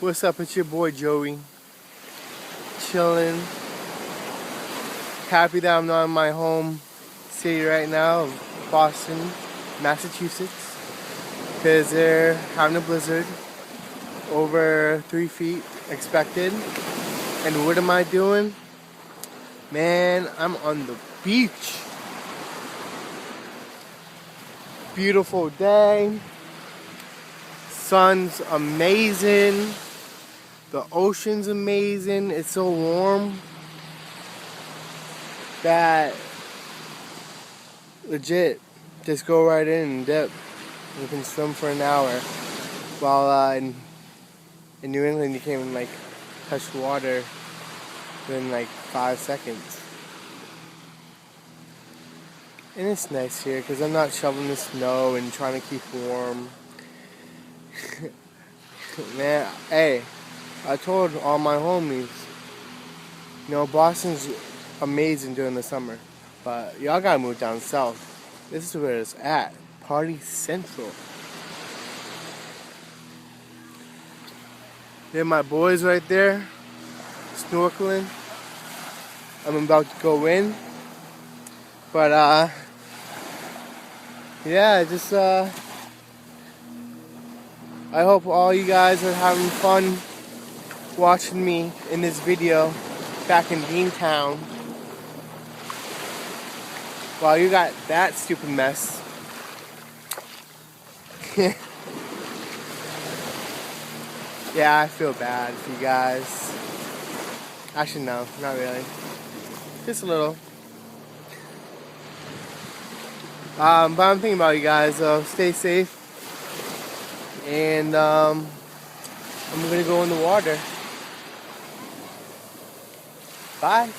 What's up? It's your boy Joey. Chilling. Happy that I'm not in my home city right now of Boston, Massachusetts. Because they're having a blizzard. Over 3 feet expected. And what am I doing? Man, I'm on the beach. Beautiful day. Sun's amazing. The ocean's amazing. It's so warm that legit just go right in and dip. You can swim for an hour. While in New England, you can't even touch water within 5 seconds. And it's nice here because I'm not shoveling the snow and trying to keep warm. Man, hey, I told all my homies, Boston's amazing during the summer, but y'all gotta move down south. This is where it's at. Party Central. There are my boys right there, snorkeling. I'm about to go in, but yeah, just I hope all you guys are having fun watching me in this video back in Beantown while you got that stupid mess. Yeah, I feel bad for you guys. Actually, no, not really. Just a little. But I'm thinking about you guys, so stay safe. And I'm gonna go in the water. Bye.